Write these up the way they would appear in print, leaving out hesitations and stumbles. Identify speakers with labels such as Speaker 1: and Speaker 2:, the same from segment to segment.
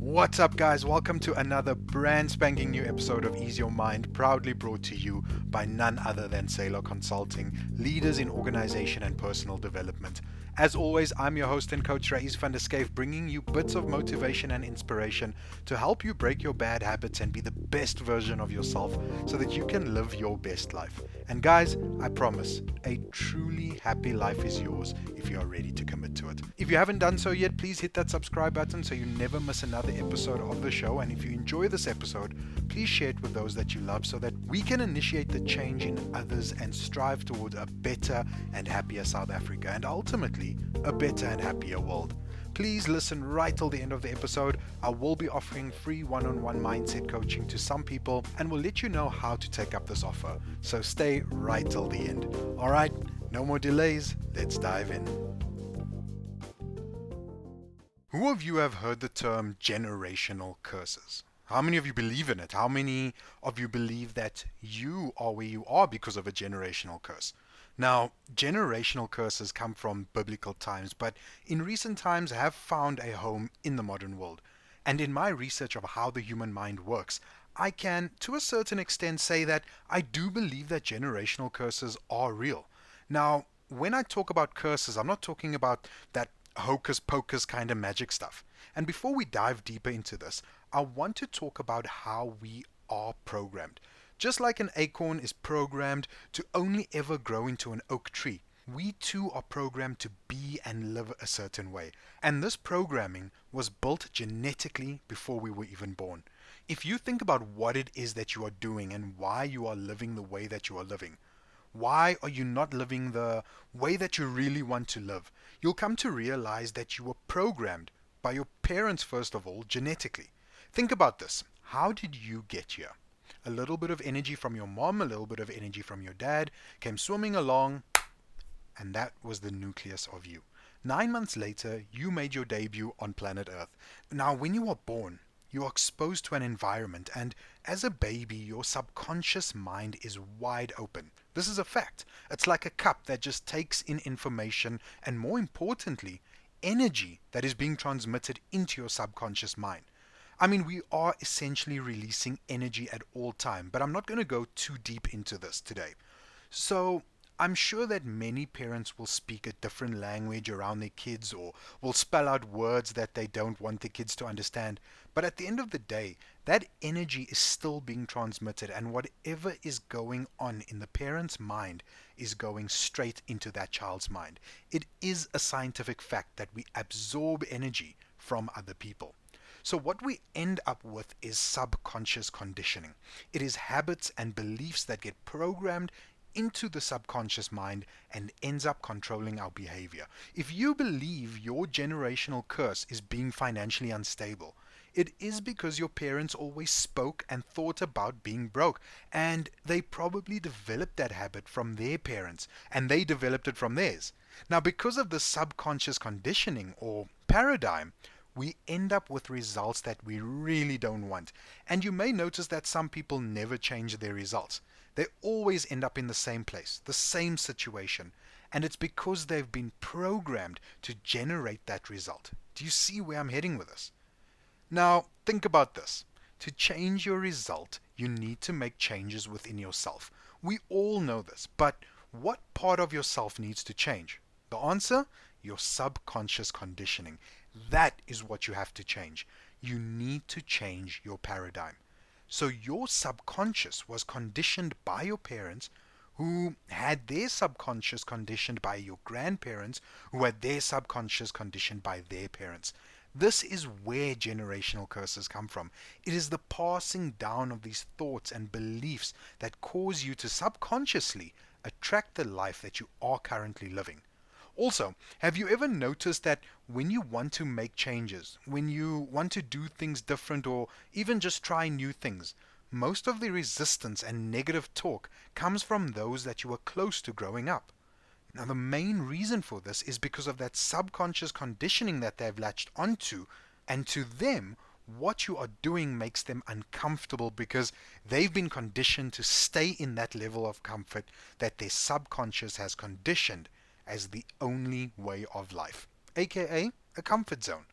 Speaker 1: What's up, guys? Welcome to another brand spanking new episode of Ease Your Mind, proudly brought to you by none other than Sailor Consulting, leaders in organization and personal development. As always, I'm your host and coach Raiz van der Schyff, bringing you bits of motivation and inspiration to help you break your bad habits and be the best version of yourself so that you can live your best life. And guys, I promise, a truly happy life is yours if you are ready to commit to it. If you haven't done so yet, please hit that subscribe button so you never miss another episode of the show. And if you enjoy this episode, please share it with those that you love so that we can initiate the change in others and strive towards a better and happier South Africa and ultimately a better and happier world. Please listen right till the end of the episode. I will be offering free one-on-one mindset coaching to some people and will let you know how to take up this offer. So stay right till the end. Alright, no more delays, let's dive in. Who of you have heard the term generational curses? How many of you believe in it? How many of you believe that you are where you are because of a generational curse? Now, generational curses come from biblical times, but in recent times have found a home in the modern world. And in my research of how the human mind works, I can, to a certain extent, say that I do believe that generational curses are real. Now, when I talk about curses, I'm not talking about that hocus pocus kind of magic stuff. And before we dive deeper into this, I want to talk about how we are programmed. Just like an acorn is programmed to only ever grow into an oak tree, we too are programmed to be and live a certain way. And this programming was built genetically before we were even born. If you think about what it is that you are doing and why you are living the way that you are living, why are you not living the way that you really want to live? You'll come to realize that you were programmed by your parents, first of all, genetically. Think about this. How did you get here? A little bit of energy from your mom, a little bit of energy from your dad, came swimming along, and that was the nucleus of you. 9 months later, you made your debut on planet Earth. Now, when you are born, you are exposed to an environment, and as a baby, your subconscious mind is wide open. This is a fact. It's like a cup that just takes in information, and more importantly, energy that is being transmitted into your subconscious mind. I mean, we are essentially releasing energy at all time, but I'm not going to go too deep into this today. So, I'm sure that many parents will speak a different language around their kids or will spell out words that they don't want their kids to understand. But at the end of the day, that energy is still being transmitted, and whatever is going on in the parent's mind is going straight into that child's mind. It is a scientific fact that we absorb energy from other people. So what we end up with is subconscious conditioning. It is habits and beliefs that get programmed into the subconscious mind and ends up controlling our behavior. If you believe your generational curse is being financially unstable, it is because your parents always spoke and thought about being broke, and they probably developed that habit from their parents, and they developed it from theirs. Now, because of the subconscious conditioning or paradigm, we end up with results that we really don't want. And you may notice that some people never change their results. They always end up in the same place, the same situation. And it's because they've been programmed to generate that result. Do you see where I'm heading with this? Now, think about this. To change your result, you need to make changes within yourself. We all know this, but what part of yourself needs to change? The answer? Your subconscious conditioning. That is what you have to change. You need to change your paradigm. So your subconscious was conditioned by your parents, who had their subconscious conditioned by your grandparents, who had their subconscious conditioned by their parents. This is where generational curses come from. It is the passing down of these thoughts and beliefs that cause you to subconsciously attract the life that you are currently living. Also, have you ever noticed that when you want to make changes, when you want to do things different or even just try new things, most of the resistance and negative talk comes from those that you were close to growing up? Now, the main reason for this is because of that subconscious conditioning that they've latched onto, and to them, what you are doing makes them uncomfortable because they've been conditioned to stay in that level of comfort that their subconscious has conditioned as the only way of life, aka a comfort zone.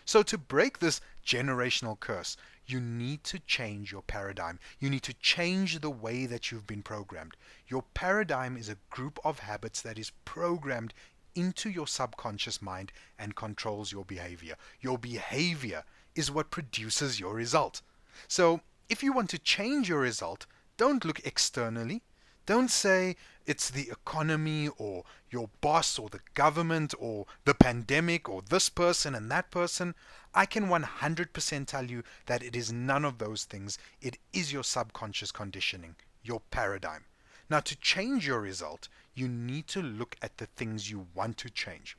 Speaker 1: So to break this generational curse, you need to change your paradigm. You need to change the way that you've been programmed. Your paradigm is a group of habits that is programmed into your subconscious mind and controls your behavior. Your behavior is what produces your result. So if you want to change your result, don't look externally. Don't say it's the economy or your boss or the government or the pandemic or this person and that person. I can 100% tell you that it is none of those things. It is your subconscious conditioning, your paradigm. Now, to change your result, you need to look at the things you want to change.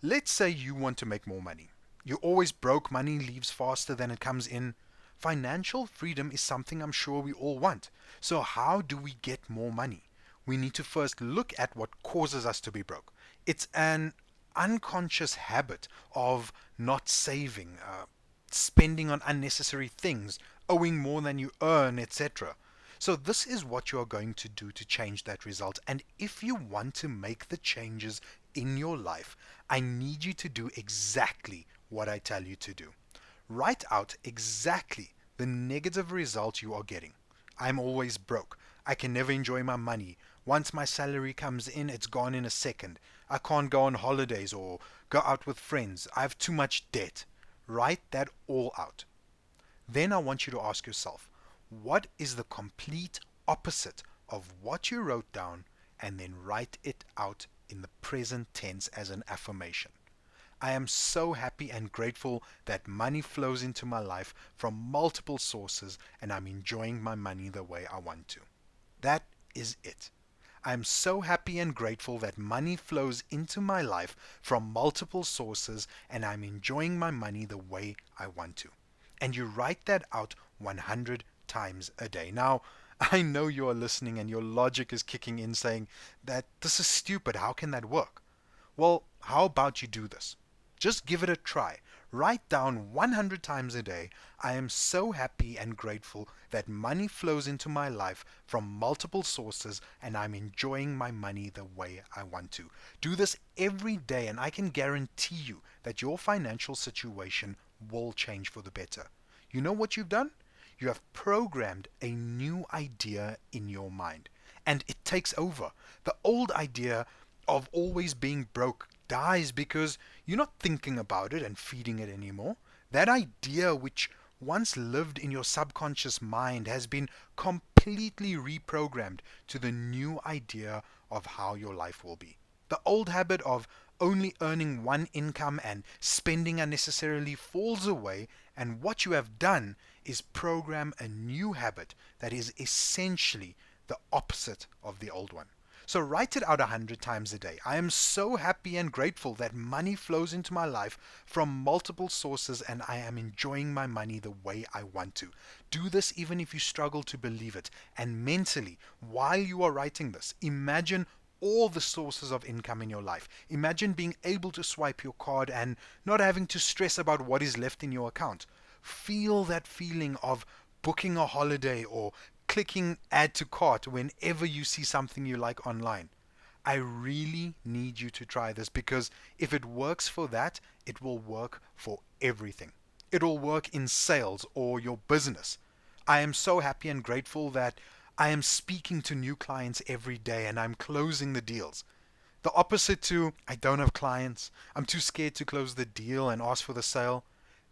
Speaker 1: Let's say you want to make more money. You're always broke, money leaves faster than it comes in. Financial freedom is something I'm sure we all want. So how do we get more money? We need to first look at what causes us to be broke. It's an unconscious habit of not saving, spending on unnecessary things, owing more than you earn, etc. So this is what you are going to do to change that result. And if you want to make the changes in your life, I need you to do exactly what I tell you to do. Write out exactly the negative result you are getting. I'm always broke. I can never enjoy my money. Once my salary comes in, it's gone in a second. I can't go on holidays or go out with friends. I have too much debt. Write that all out. Then I want you to ask yourself, what is the complete opposite of what you wrote down, and then write it out in the present tense as an affirmation. I am so happy and grateful that money flows into my life from multiple sources and I'm enjoying my money the way I want to. That is it. I am so happy and grateful that money flows into my life from multiple sources and I'm enjoying my money the way I want to. And you write that out 100 times a day. Now, I know you are listening and your logic is kicking in saying that this is stupid. How can that work? Well, how about you do this? Just give it a try. Write down 100 times a day, I am so happy and grateful that money flows into my life from multiple sources and I'm enjoying my money the way I want to. Do this every day and I can guarantee you that your financial situation will change for the better. You know what you've done? You have programmed a new idea in your mind and it takes over. The old idea of always being broke dies because you're not thinking about it and feeding it anymore. That idea which once lived in your subconscious mind has been completely reprogrammed to the new idea of how your life will be. The old habit of only earning one income and spending unnecessarily falls away, and what you have done is program a new habit that is essentially the opposite of the old one. So write it out 100 times a day. I am so happy and grateful that money flows into my life from multiple sources and I am enjoying my money the way I want to. Do this even if you struggle to believe it. And mentally, while you are writing this, imagine all the sources of income in your life. Imagine being able to swipe your card and not having to stress about what is left in your account. Feel that feeling of booking a holiday or clicking add to cart whenever you see something you like online. I really need you to try this because if it works for that, it will work for everything. It will work in sales or your business. I am so happy and grateful that I am speaking to new clients every day and I'm closing the deals. The opposite to I don't have clients, I'm too scared to close the deal and ask for the sale.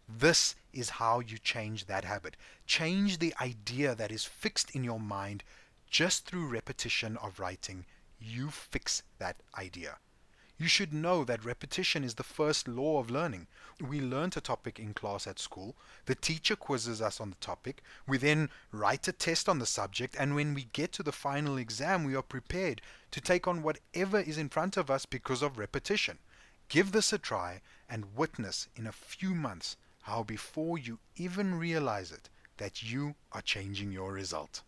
Speaker 1: This is how you change that habit. Change the idea that is fixed in your mind just through repetition of writing. You fix that idea. You should know that repetition is the first law of learning. We learned a topic in class at school. The teacher quizzes us on the topic. We then write a test on the subject, and when we get to the final exam, we are prepared to take on whatever is in front of us because of repetition. Give this a try and witness in a few months how before you even realize it, that you are changing your result.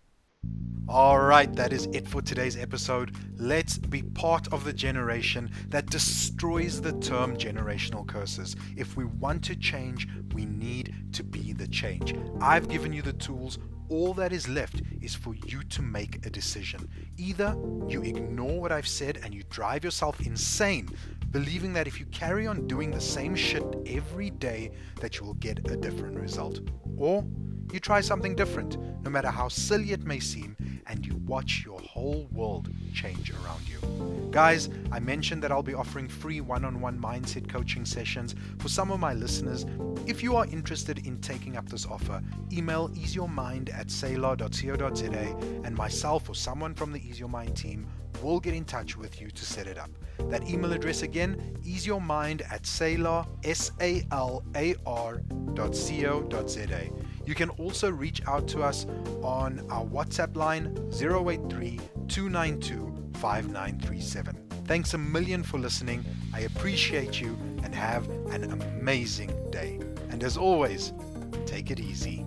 Speaker 1: Alright, that is it for today's episode. Let's be part of the generation that destroys the term generational curses. If we want to change, we need to be the change. I've given you the tools. All that is left is for you to make a decision. Either you ignore what I've said and you drive yourself insane believing that if you carry on doing the same shit every day, that you will get a different result. Or you try something different, no matter how silly it may seem, and you watch your whole world change around you. Guys, I mentioned that I'll be offering free one-on-one mindset coaching sessions for some of my listeners. If you are interested in taking up this offer, email easeyourmind@sailor.co.za and myself or someone from the Ease Your Mind team will get in touch with you to set it up. That email address again, easeyourmind@sailor.co.za. You can also reach out to us on our WhatsApp line 083-292-5937. Thanks a million for listening. I appreciate you and have an amazing day. And as always, take it easy.